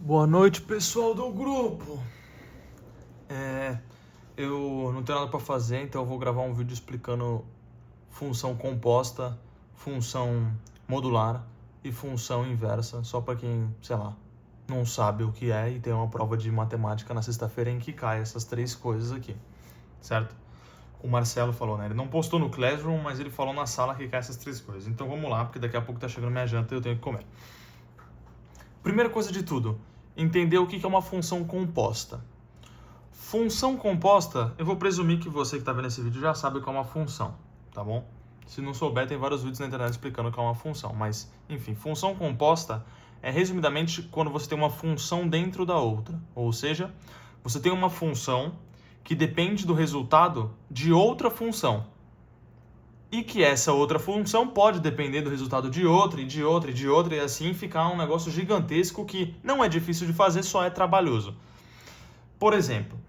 Boa noite, pessoal do grupo. Eu não tenho nada para fazer, então eu vou gravar um vídeo explicando função composta, função modular e função inversa, só para quem, sei lá, não sabe o que é e tem uma prova de matemática na sexta-feira em que cai essas três coisas aqui, certo? O Marcelo falou, né? Ele não postou no Classroom, mas ele falou na sala que cai essas três coisas. Então vamos lá, porque daqui a pouco tá chegando minha janta e eu tenho que comer. Primeira coisa de tudo, entender o que é uma função composta. Função composta, eu vou presumir que você que está vendo esse vídeo já sabe o que é uma função, tá bom? Se não souber, tem vários vídeos na internet explicando o que é uma função, mas, enfim, função composta é resumidamente quando você tem uma função dentro da outra, ou seja, você tem uma função que depende do resultado de outra função, e que essa outra função pode depender do resultado de outra, e de outra, e de outra, e assim ficar um negócio gigantesco que não é difícil de fazer, só é trabalhoso. Por exemplo,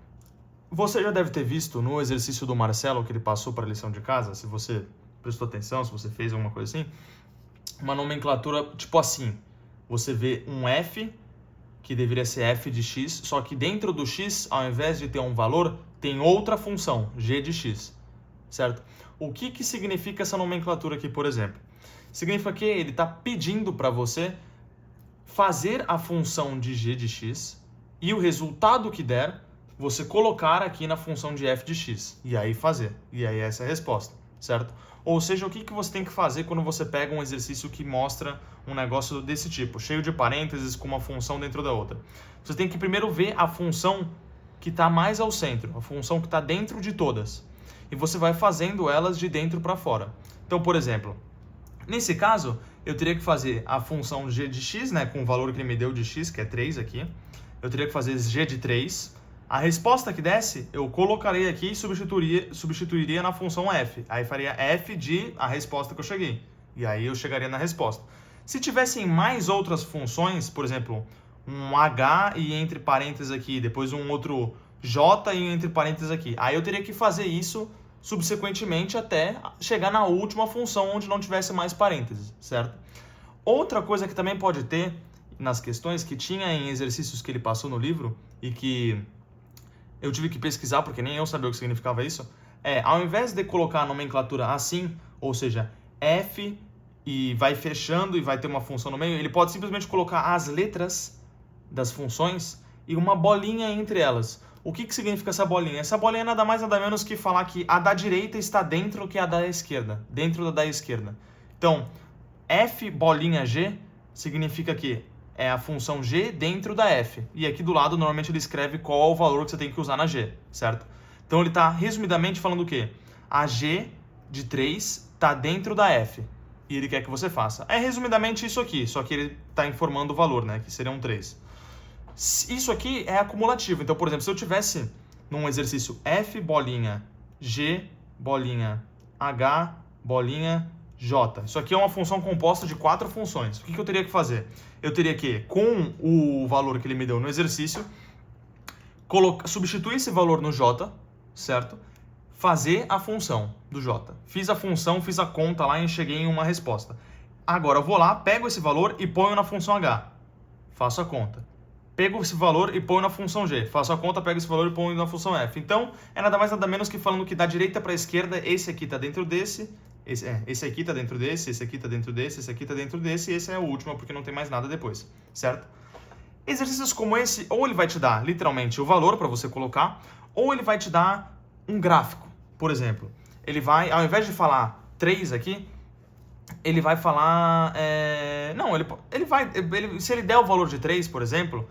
você já deve ter visto no exercício do Marcelo que ele passou para a lição de casa, se você prestou atenção, se você fez alguma coisa assim, uma nomenclatura tipo assim, você vê um f, que deveria ser f de x, só que dentro do x, ao invés de ter um valor, tem outra função, g de x, certo? O que significa essa nomenclatura aqui, por exemplo? Significa que ele está pedindo para você fazer a função de g de x e o resultado que der, você colocar aqui na função de f de x. E aí fazer. E aí essa é a resposta, certo? Ou seja, o que você tem que fazer quando você pega um exercício que mostra um negócio desse tipo, cheio de parênteses com uma função dentro da outra? Você tem que primeiro ver a função que está mais ao centro, a função que está dentro de todas. E você vai fazendo elas de dentro para fora. Então, por exemplo, nesse caso, eu teria que fazer a função g de x, né, com o valor que ele me deu de x, que é 3 aqui. Eu teria que fazer g de 3. A resposta que desse, eu colocaria aqui e substituiria na função f. Aí faria f de a resposta que eu cheguei. E aí eu chegaria na resposta. Se tivessem mais outras funções, por exemplo, um h e entre parênteses aqui, depois um outro j e entre parênteses aqui, aí eu teria que fazer isso subsequentemente até chegar na última função onde não tivesse mais parênteses, certo? Outra coisa que também pode ter nas questões, que tinha em exercícios que ele passou no livro e que eu tive que pesquisar porque nem eu sabia o que significava isso, ao invés de colocar a nomenclatura assim, ou seja, f e vai fechando e vai ter uma função no meio, ele pode simplesmente colocar as letras das funções e uma bolinha entre elas. O que significa essa bolinha? Essa bolinha é nada mais nada menos que falar que a da direita está dentro que a da esquerda, dentro da esquerda. Então, f bolinha g significa que é a função g dentro da f. E aqui do lado, normalmente ele escreve qual é o valor que você tem que usar na g, certo? Então ele está resumidamente falando o quê? A g de 3 está dentro da f. E ele quer que você faça. É resumidamente isso aqui, só que ele está informando o valor, né? Que seriam 3. Isso aqui é acumulativo. Então, por exemplo, se eu tivesse num exercício f bolinha, g bolinha, h bolinha, j. Isso aqui é uma função composta de 4 funções. O que eu teria que fazer? Eu teria que, com o valor que ele me deu no exercício, substituir esse valor no j, certo? Fazer a função do j. Fiz a função, fiz a conta lá e cheguei em uma resposta. Agora eu vou lá, pego esse valor e ponho na função h. Faço a conta. Pego esse valor e ponho na função g. Faço a conta, pego esse valor e ponho na função f. Então, é nada mais nada menos que falando que da direita para a esquerda, esse aqui está dentro desse, esse aqui está dentro desse, esse aqui está dentro desse, esse aqui está dentro desse, e esse é o último, porque não tem mais nada depois, certo? Exercícios como esse, ou ele vai te dar literalmente o valor para você colocar, ou ele vai te dar um gráfico, por exemplo. Ele vai, ao invés de falar 3 aqui, ele vai falar... se ele der o valor de 3, por exemplo,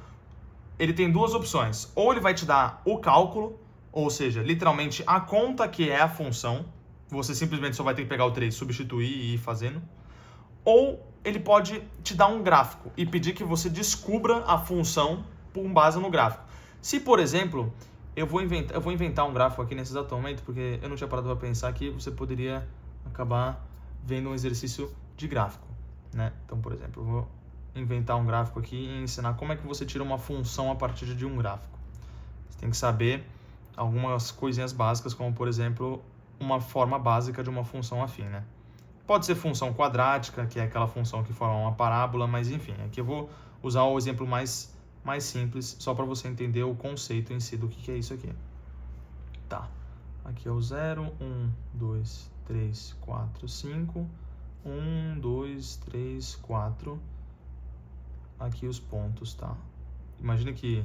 ele tem duas opções. Ou ele vai te dar o cálculo, ou seja, literalmente a conta que é a função. Você simplesmente só vai ter que pegar o 3, substituir e ir fazendo. Ou ele pode te dar um gráfico e pedir que você descubra a função com base no gráfico. Se, por exemplo, eu vou inventar um gráfico aqui nesse exato momento, porque eu não tinha parado para pensar que você poderia acabar vendo um exercício de gráfico, né? Então, por exemplo, eu vou inventar um gráfico aqui e ensinar como é que você tira uma função a partir de um gráfico. Você tem que saber algumas coisinhas básicas, como, por exemplo, uma forma básica de uma função afim, né? Pode ser função quadrática, que é aquela função que forma uma parábola, mas enfim, aqui eu vou usar o exemplo mais mais simples, só para você entender o conceito em si do que é isso aqui. Tá, aqui é o 0, 1, 2, 3, 4, 5, 1, 2, 3, 4, aqui os pontos, tá? Imagina que,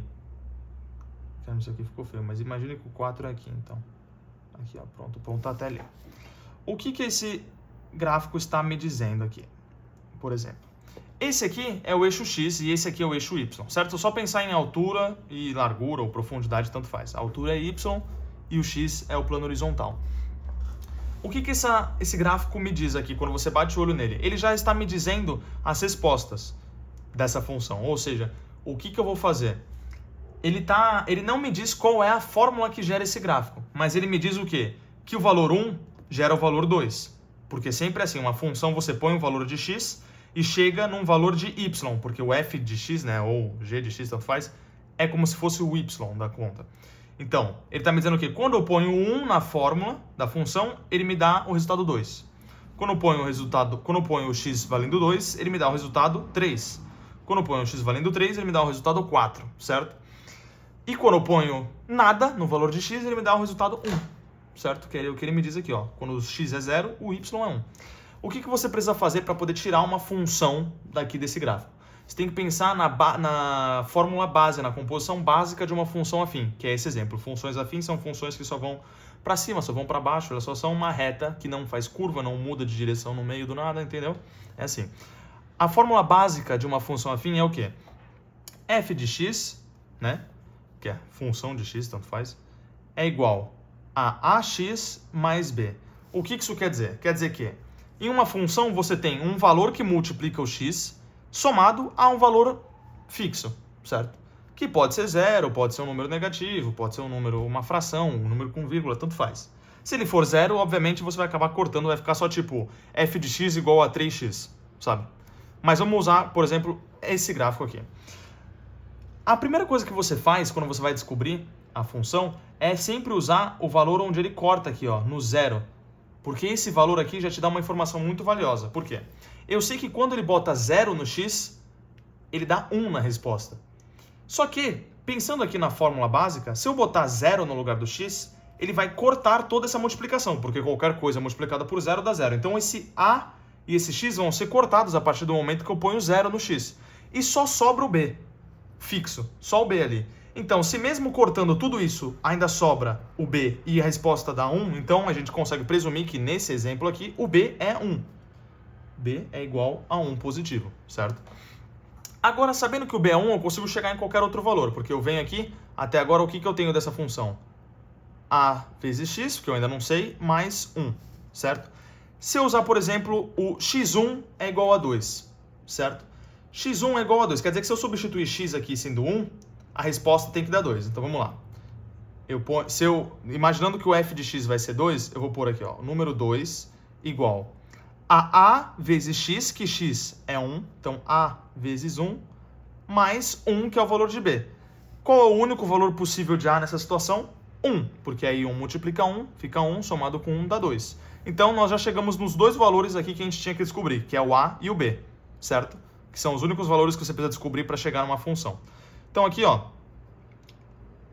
isso aqui ficou feio, mas imagina que o 4 é aqui, então. Aqui, ó, pronto, o ponto tá até ali. O que esse gráfico está me dizendo aqui? Por exemplo, esse aqui é o eixo X e esse aqui é o eixo Y, certo? É só pensar em altura e largura ou profundidade, tanto faz. A altura é Y e o X é o plano horizontal. O que esse gráfico me diz aqui quando você bate o olho nele? Ele já está me dizendo as respostas dessa função, ou seja, o que eu vou fazer? Ele não me diz qual é a fórmula que gera esse gráfico, mas ele me diz o quê? Que o valor 1 gera o valor 2, porque sempre é assim, uma função você põe um valor de x e chega num valor de y, porque o f de x, né, ou g de x, tanto faz, é como se fosse o y da conta. Então, ele está me dizendo que quando eu ponho 1 na fórmula da função, ele me dá o resultado 2. Quando eu ponho o x valendo 2, ele me dá o resultado 3. Quando eu ponho o x valendo 3, ele me dá o resultado 4, certo? E quando eu ponho nada no valor de x, ele me dá o resultado 1, certo? Que é o que ele me diz aqui, ó. Quando o x é 0, o y é 1. O que você precisa fazer para poder tirar uma função daqui desse gráfico? Você tem que pensar na fórmula base, na composição básica de uma função afim, que é esse exemplo. Funções afins são funções que só vão para cima, só vão para baixo, elas só são uma reta que não faz curva, não muda de direção no meio do nada, entendeu? É assim. A fórmula básica de uma função afim é o quê? F de x, né? Que é função de x, tanto faz, é igual a ax mais b. O que isso quer dizer? Quer dizer que em uma função você tem um valor que multiplica o x somado a um valor fixo, certo? Que pode ser 0, pode ser um número negativo, pode ser um número, uma fração, um número com vírgula, tanto faz. Se ele for 0, obviamente você vai acabar cortando, vai ficar só tipo f de x igual a 3x, sabe? Mas vamos usar, por exemplo, esse gráfico aqui. A primeira coisa que você faz quando você vai descobrir a função é sempre usar o valor onde ele corta aqui, ó, no 0. Porque esse valor aqui já te dá uma informação muito valiosa. Por quê? Eu sei que quando ele bota 0 no x, ele dá 1 na resposta. Só que, pensando aqui na fórmula básica, se eu botar 0 no lugar do x, ele vai cortar toda essa multiplicação, porque qualquer coisa multiplicada por 0 dá 0. Então esse a e esse x vão ser cortados a partir do momento que eu ponho 0 no x. E só sobra o b, fixo, só o b ali. Então, se mesmo cortando tudo isso, ainda sobra o b e a resposta dá 1, então a gente consegue presumir que nesse exemplo aqui, o b é 1. b é igual a 1 positivo, certo? Agora, sabendo que o b é 1, eu consigo chegar em qualquer outro valor, porque eu venho aqui, até agora, o que eu tenho dessa função? A vezes x, que eu ainda não sei, mais 1, certo? Se eu usar, por exemplo, o x1 é igual a 2, certo? x1 é igual a 2, quer dizer que se eu substituir x aqui sendo 1, a resposta tem que dar 2. Então vamos lá. Imaginando que o f de x vai ser 2, eu vou pôr aqui, ó, o número 2 igual a vezes x, que x é 1, então a vezes 1, mais 1, que é o valor de b. Qual é o único valor possível de a nessa situação? 1, porque aí 1 multiplica 1, fica 1, somado com 1 dá 2. Então nós já chegamos nos dois valores aqui que a gente tinha que descobrir, que é o a e o b, certo? Que são os únicos valores que você precisa descobrir para chegar numa função. Então aqui, ó,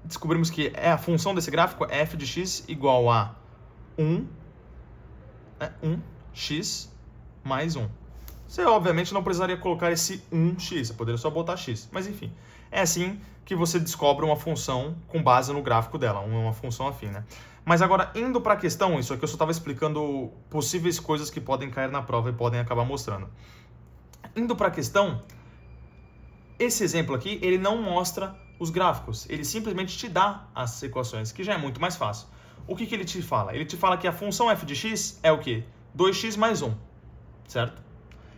descobrimos que a função desse gráfico é f de x igual a 1x mais 1. Você, obviamente, não precisaria colocar esse 1x, você poderia só botar x. Mas, enfim, é assim que você descobre uma função com base no gráfico dela, uma função afim, né? Mas agora, indo para a questão, isso aqui eu só estava explicando possíveis coisas que podem cair na prova e podem acabar mostrando. Indo para a questão, esse exemplo aqui, ele não mostra os gráficos, ele simplesmente te dá as equações, que já é muito mais fácil. O que ele te fala? Ele te fala que a função f de x é o quê? 2x mais 1, certo?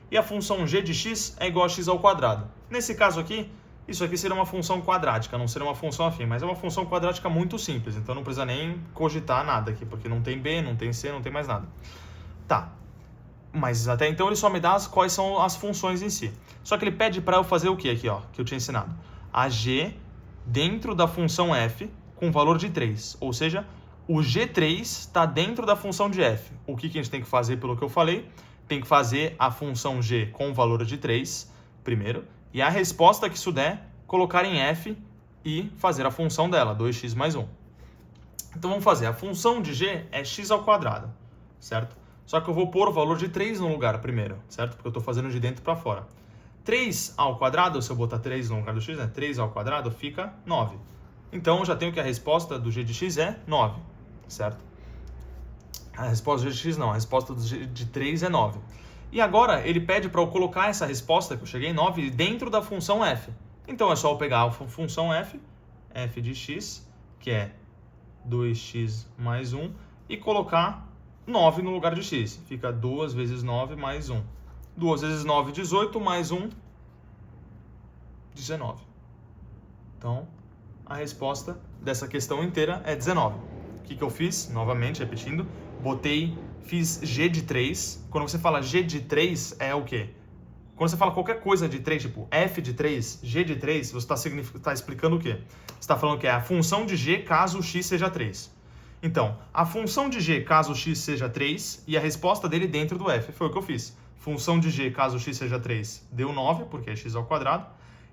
E a função g de x é igual a x ao quadrado. Nesse caso aqui, isso aqui seria uma função quadrática, não seria uma função afim, mas é uma função quadrática muito simples, então não precisa nem cogitar nada aqui, porque não tem b, não tem c, não tem mais nada. Tá. Mas até então ele só me dá quais são as funções em si. Só que ele pede para eu fazer o que aqui, ó, que eu tinha ensinado? A g dentro da função f com valor de 3. Ou seja, o g3 está dentro da função de f. O que a gente tem que fazer pelo que eu falei? Tem que fazer a função g com valor de 3 primeiro. E a resposta que isso der colocar em f e fazer a função dela, 2x mais 1. Então vamos fazer, a função de g é x ao quadrado, certo? Só que eu vou pôr o valor de 3 no lugar primeiro, certo? Porque eu estou fazendo de dentro para fora. 3 ao quadrado, se eu botar 3 no lugar do x, né? 3 ao quadrado fica 9. Então eu já tenho que a resposta do g de x é 9, certo? A resposta do g de x não, a resposta do g de 3 é 9. E agora ele pede para eu colocar essa resposta, que eu cheguei em 9, dentro da função f. Então é só eu pegar a função f de x, que é 2x mais 1, e colocar 9 no lugar de x. Fica 2 vezes 9 mais 1. 2 vezes 9, 18, mais 1, 19. Então, a resposta dessa questão inteira é 19. O que eu fiz? Novamente, repetindo, fiz g de 3. Quando você fala g de 3, é o quê? Quando você fala qualquer coisa de 3, tipo f de 3, g de 3, você está explicando o quê? Você está falando que é a função de g caso o x seja 3. Então, a função de g caso o x seja 3 e a resposta dele dentro do f. Foi o que eu fiz. Função de g caso o x seja 3 deu 9, porque é x ao quadrado.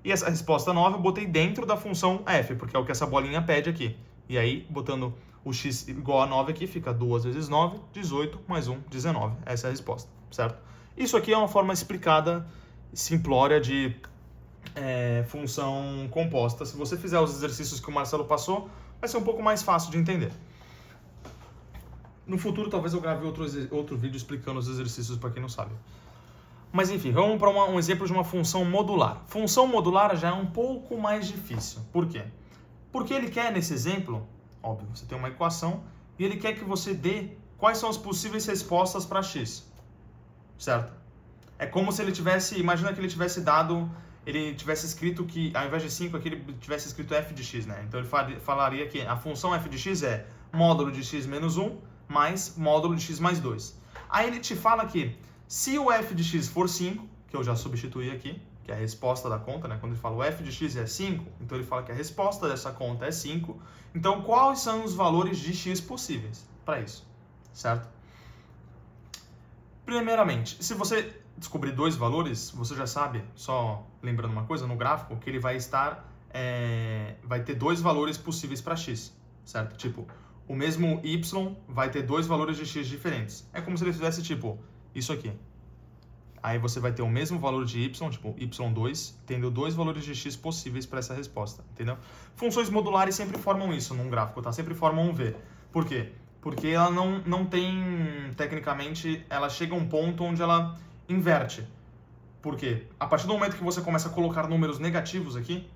E essa resposta 9 eu botei dentro da função f, porque é o que essa bolinha pede aqui. E aí, botando o x igual a 9 aqui, fica 2 vezes 9, 18, mais 1, 19. Essa é a resposta, certo? Isso aqui é uma forma explicada, simplória de função composta. Se você fizer os exercícios que o Marcelo passou, vai ser um pouco mais fácil de entender. No futuro, talvez eu grave outro vídeo explicando os exercícios para quem não sabe. Mas enfim, vamos para um exemplo de uma função modular. Função modular já é um pouco mais difícil. Por quê? Porque ele quer, nesse exemplo, óbvio, você tem uma equação, e ele quer que você dê quais são as possíveis respostas para x. Certo? É como se ele tivesse, imagina que ele tivesse escrito que, ao invés de 5 aqui, ele tivesse escrito f de x, né? Então ele falaria que a função f de x é módulo de x menos 1 mais módulo de x mais 2. Aí ele te fala que se o f de x for 5, que eu já substituí aqui, que é a resposta da conta, né? Quando ele fala o f de x é 5, então ele fala que a resposta dessa conta é 5. Então quais são os valores de x possíveis para isso, certo? Primeiramente, se você descobrir dois valores, você já sabe, só lembrando uma coisa, no gráfico, que ele vai ter dois valores possíveis para x, certo? Tipo, o mesmo y vai ter dois valores de x diferentes. É como se ele fizesse, tipo, isso aqui. Aí você vai ter o mesmo valor de y, tipo, y2, tendo dois valores de x possíveis para essa resposta, entendeu? Funções modulares sempre formam isso num gráfico, tá? Sempre formam um V. Por quê? Porque ela não tem, tecnicamente, ela chega a um ponto onde ela inverte. Por quê? A partir do momento que você começa a colocar números negativos aqui,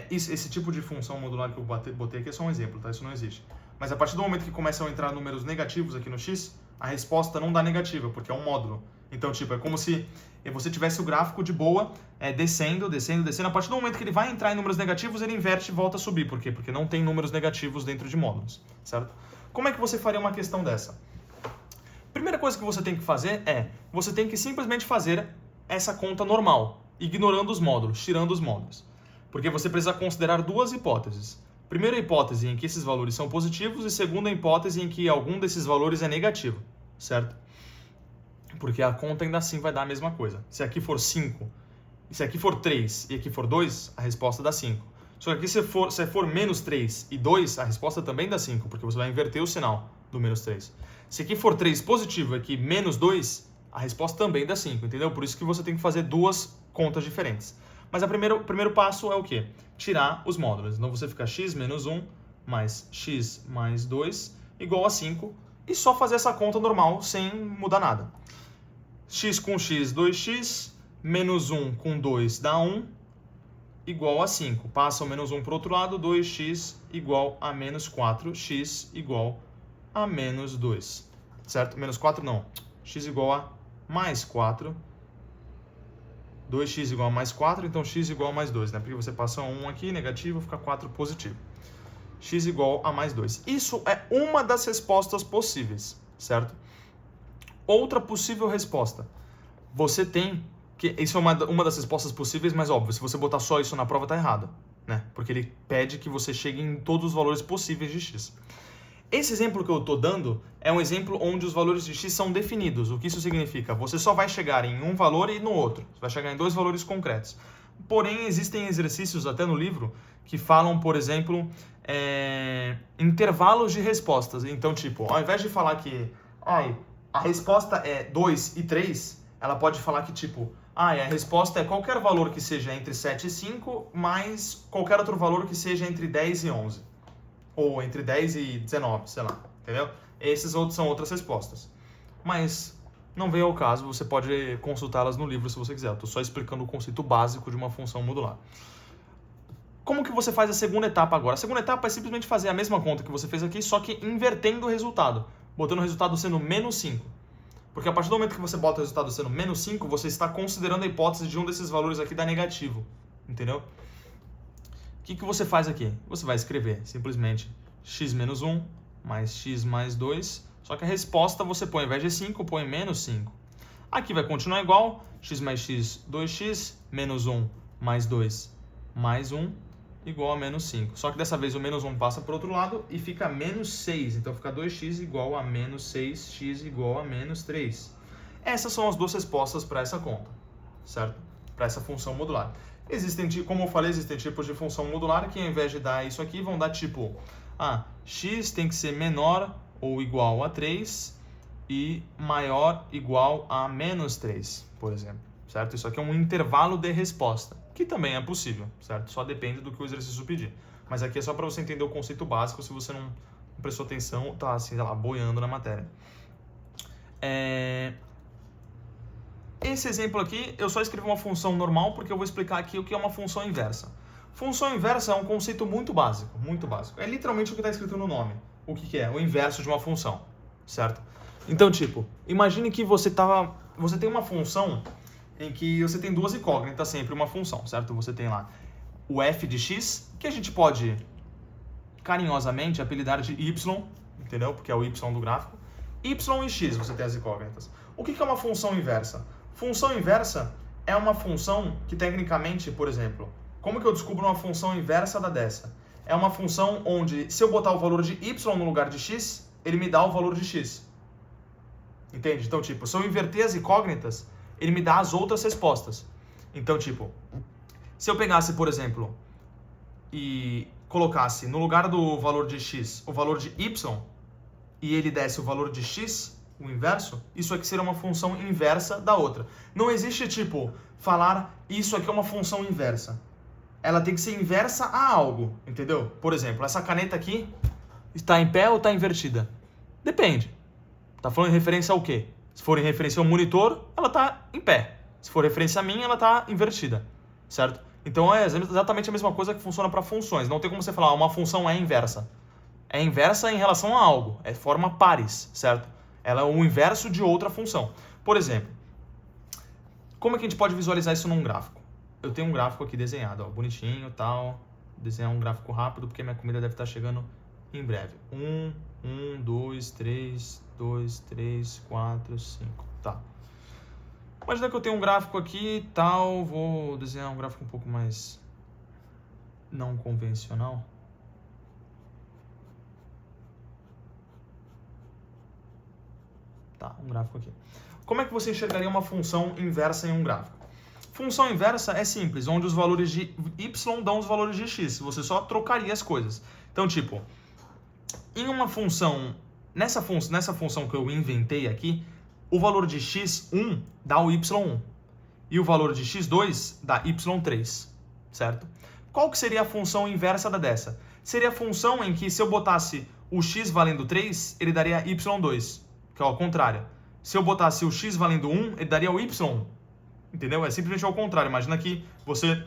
esse tipo de função modular que eu botei aqui é só um exemplo, tá? Isso não existe. Mas a partir do momento que começam a entrar números negativos aqui no x, a resposta não dá negativa, porque é um módulo. Então, tipo, é como se você tivesse o gráfico de boa, descendo, descendo, descendo. A partir do momento que ele vai entrar em números negativos, ele inverte e volta a subir. Por quê? Porque não tem números negativos dentro de módulos, certo? Como é que você faria uma questão dessa? Primeira coisa que você tem que fazer você tem que simplesmente fazer essa conta normal, ignorando os módulos, tirando os módulos. Porque você precisa considerar duas hipóteses. Primeira hipótese em que esses valores são positivos e segunda hipótese em que algum desses valores é negativo, certo? Porque a conta ainda assim vai dar a mesma coisa. Se aqui for 5, se aqui for 3 e aqui for 2, a resposta dá 5. Só que aqui se for menos 3 e 2, a resposta também dá 5, porque você vai inverter o sinal do menos 3. Se aqui for 3 positivo e aqui menos 2, a resposta também dá 5, entendeu? Por isso que você tem que fazer duas contas diferentes. Mas o primeiro passo é o quê? Tirar os módulos. Então você fica x menos 1 mais x mais 2 igual a 5 e só fazer essa conta normal sem mudar nada. X com x, 2x, menos 1 com 2 dá 1, igual a 5. Passa o menos 1 para o outro lado, 2x igual a menos 4, x igual a menos 2. Certo? Menos 4 não. X igual a mais 4. 2x igual a mais 4, então x igual a mais 2, né? Porque você passa 1 aqui, negativo, fica 4 positivo. X igual a mais 2. Isso é uma das respostas possíveis, certo? Outra possível resposta. Você tem que... Isso é uma das respostas possíveis, mas óbvio, se você botar só isso na prova, tá errado, né? Porque ele pede que você chegue em todos os valores possíveis de x. Esse exemplo que eu estou dando é um exemplo onde os valores de x são definidos. O que isso significa? Você só vai chegar em um valor e no outro. Você vai chegar em dois valores concretos. Porém, existem exercícios até no livro que falam, por exemplo, intervalos de respostas. Então, tipo, ao invés de falar que a resposta é 2 e 3, ela pode falar que, tipo, a resposta é qualquer valor que seja entre 7 e 5, mais qualquer outro valor que seja entre 10 e 11. Ou entre 10 e 19, sei lá, entendeu? Esses são outras respostas. Mas não veio ao caso, você pode consultá-las no livro se você quiser. Eu estou só explicando o conceito básico de uma função modular. Como que você faz a segunda etapa agora? A segunda etapa é simplesmente fazer a mesma conta que você fez aqui, só que invertendo o resultado. Botando o resultado sendo menos 5. Porque a partir do momento que você bota o resultado sendo menos 5, você está considerando a hipótese de um desses valores aqui dar negativo. Entendeu? O que você faz aqui? Você vai escrever simplesmente x menos 1 mais x mais 2. Só que a resposta você põe, ao invés de 5, põe menos 5. Aqui vai continuar igual, x mais x, 2x, menos 1 mais 2 mais 1, igual a menos 5. Só que dessa vez o menos 1 passa para o outro lado e fica menos 6. Então fica 2x igual a menos 6, x igual a menos 3. Essas são as duas respostas para essa conta, certo? Para essa função modular. Como eu falei, existem tipos de função modular que ao invés de dar isso aqui, vão dar tipo, x tem que ser menor ou igual a 3 e maior igual a menos 3, por exemplo, certo? Isso aqui é um intervalo de resposta, que também é possível, certo? Só depende do que o exercício pedir. Mas aqui é só para você entender o conceito básico, se você não prestou atenção, tá assim, sei lá, boiando na matéria. Esse exemplo aqui, eu só escrevi uma função normal, porque eu vou explicar aqui o que é uma função inversa. Função inversa é um conceito muito básico, muito básico. É literalmente o que está escrito no nome. O que é? O inverso de uma função, certo? Então, tipo, imagine que você tem uma função em que você tem duas incógnitas sempre, uma função, certo? Você tem lá o f de x, que a gente pode carinhosamente apelidar de y, entendeu? Porque é o y do gráfico. Y e x você tem as incógnitas. O que é uma função inversa? Função inversa é uma função que tecnicamente, por exemplo, como que eu descubro uma função inversa dessa? É uma função onde, se eu botar o valor de y no lugar de x, ele me dá o valor de x. Entende? Então, tipo, se eu inverter as incógnitas, ele me dá as outras respostas. Então, tipo, se eu pegasse, por exemplo, e colocasse no lugar do valor de x o valor de y, e ele desse o valor de x, o inverso, isso aqui seria uma função inversa da outra. Não existe, tipo, falar isso aqui é uma função inversa. Ela tem que ser inversa a algo, entendeu? Por exemplo, essa caneta aqui está em pé ou está invertida? Depende. Está falando em referência ao quê? Se for em referência ao monitor, ela está em pé. Se for referência a mim, ela está invertida, certo? Então é exatamente a mesma coisa que funciona para funções. Não tem como você falar uma função é inversa. É inversa em relação a algo, é forma pares, certo? Ela é o inverso de outra função. Por exemplo, como é que a gente pode visualizar isso num gráfico? Eu tenho um gráfico aqui desenhado, ó, bonitinho, tal. Desenhar um gráfico rápido, porque minha comida deve estar chegando em breve. 1, 2, 3, 2, 3, 4, 5, tá. Imagina que eu tenho um gráfico aqui e tal, vou desenhar um gráfico um pouco mais não convencional. Tá, um gráfico aqui. Como é que você enxergaria uma função inversa em um gráfico? Função inversa é simples, onde os valores de y dão os valores de x. Você só trocaria as coisas. Então, tipo, em uma função, nessa função que eu inventei aqui, o valor de x1 dá o y1 e o valor de x2 dá y3, certo? Qual que seria a função inversa dessa? Seria a função em que se eu botasse o x valendo 3, ele daria y2, que é ao contrário. Se eu botasse o x valendo 1, ele daria o y1, entendeu? É simplesmente ao contrário. Imagina que você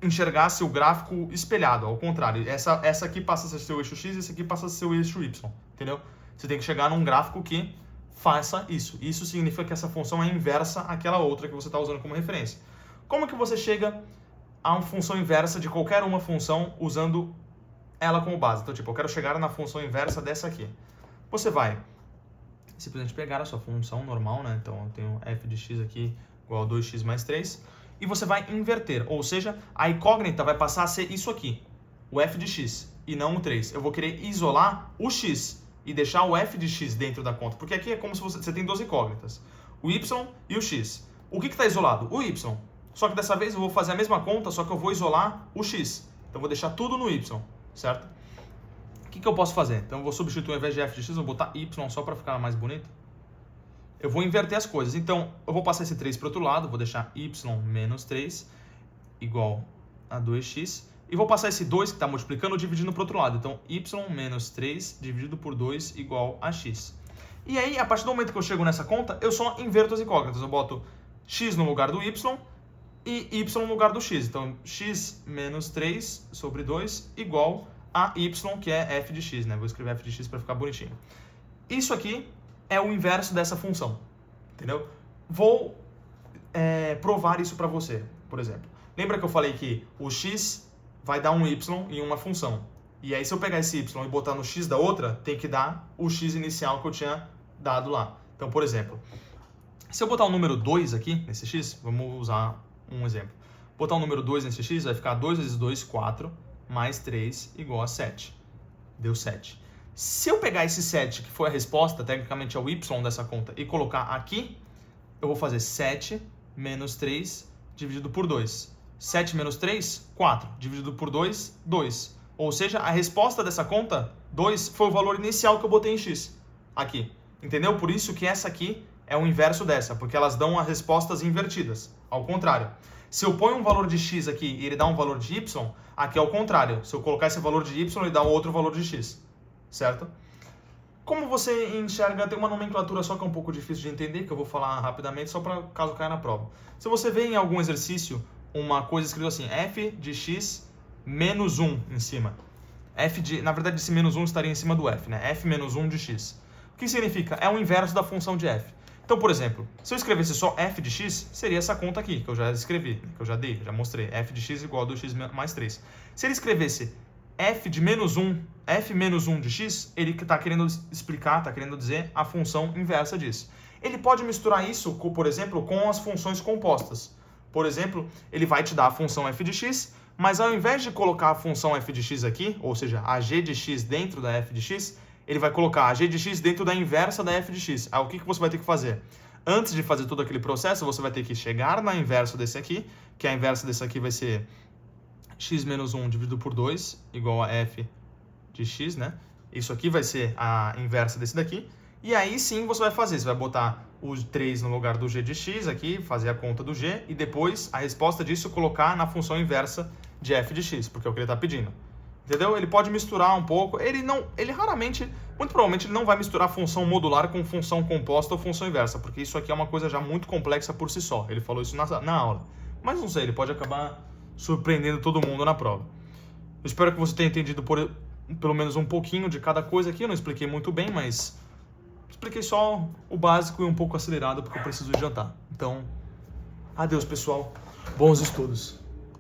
enxergasse o gráfico espelhado, ao contrário. Essa aqui passa a ser seu eixo x e esse aqui passa a ser seu eixo y, entendeu? Você tem que chegar num gráfico que faça isso. Isso significa que essa função é inversa àquela outra que você está usando como referência. Como que você chega a uma função inversa de qualquer uma função usando ela como base? Então, tipo, eu quero chegar na função inversa dessa aqui. Você vai simplesmente pegar a sua função normal, né? Então, eu tenho f de x aqui igual a 2x mais 3. E você vai inverter, ou seja, a incógnita vai passar a ser isso aqui, o f de x, e não o 3. Eu vou querer isolar o x e deixar o f de x dentro da conta, porque aqui é como se você tem duas incógnitas, o y e o x. O que está isolado? O y. Só que dessa vez eu vou fazer a mesma conta, só que eu vou isolar o x. Então eu vou deixar tudo no y, certo? O que eu posso fazer? Então eu vou substituir ao invés de f de x, eu vou botar y só para ficar mais bonito. Eu vou inverter as coisas. Então eu vou passar esse 3 para o outro lado, vou deixar y menos 3 igual a 2x. E vou passar esse 2 que está multiplicando dividindo para o outro lado. Então y menos 3 dividido por 2 igual a x. E aí, a partir do momento que eu chego nessa conta, eu só inverto as incógnitas. Eu boto x no lugar do y e y no lugar do x. Então, x menos 3 sobre 2 igual a y, que é f de x, né? Vou escrever f de x para ficar bonitinho. Isso aqui é o inverso dessa função, entendeu? Vou provar isso para você, por exemplo. Lembra que eu falei que o x vai dar um y em uma função. E aí, se eu pegar esse y e botar no x da outra, tem que dar o x inicial que eu tinha dado lá. Então, por exemplo, se eu botar o número 2 aqui, nesse x, vamos usar um exemplo. Botar o número 2 nesse x, vai ficar 2 vezes 2, 4, mais 3 igual a 7. Deu 7. Se eu pegar esse 7, que foi a resposta, tecnicamente é o y dessa conta, e colocar aqui, eu vou fazer 7 menos 3 dividido por 2. 7 menos 3, 4. Dividido por 2, 2. Ou seja, a resposta dessa conta, 2, foi o valor inicial que eu botei em x. Aqui. Entendeu? Por isso que essa aqui é o inverso dessa, porque elas dão as respostas invertidas. Ao contrário. Se eu ponho um valor de x aqui e ele dá um valor de y, aqui é o contrário. Se eu colocar esse valor de y, ele dá um outro valor de x. Certo? Como você enxerga, tem uma nomenclatura só que é um pouco difícil de entender, que eu vou falar rapidamente, só para caso caia na prova. Se você vê em algum exercício uma coisa escrita assim, f de x menos 1 em cima. Na verdade, esse menos 1 estaria em cima do f, né? F menos 1 de x. O que significa? É o inverso da função de f. Então, por exemplo, se eu escrevesse só f de x, seria essa conta aqui, que eu já escrevi, que eu já dei, já mostrei. F de x igual a 2x mais 3. Se ele escrevesse f de menos 1, f menos 1 de x, ele está querendo explicar, está querendo dizer a função inversa disso. Ele pode misturar isso, por exemplo, com as funções compostas. Por exemplo, ele vai te dar a função f de x, mas ao invés de colocar a função f de x aqui, ou seja, a g de x dentro da f de x, ele vai colocar a g de x dentro da inversa da f de x. Aí o que você vai ter que fazer? Antes de fazer todo aquele processo, você vai ter que chegar na inversa desse aqui, que a inversa desse aqui vai ser x menos 1 dividido por 2, igual a f de x, né? Isso aqui vai ser a inversa desse daqui. E aí sim você vai fazer, você vai botar o 3 no lugar do g de x aqui, fazer a conta do g, e depois a resposta disso colocar na função inversa de f de x, porque é o que ele está pedindo. Entendeu? Ele pode misturar um pouco, ele raramente, muito provavelmente ele não vai misturar função modular com função composta ou função inversa, porque isso aqui é uma coisa já muito complexa por si só. Ele falou isso na aula. Mas não sei, ele pode acabar surpreendendo todo mundo na prova. Eu espero que você tenha entendido pelo menos um pouquinho de cada coisa aqui. Eu não expliquei muito bem, mas expliquei só o básico e um pouco acelerado porque eu preciso jantar. Então, adeus pessoal, bons estudos.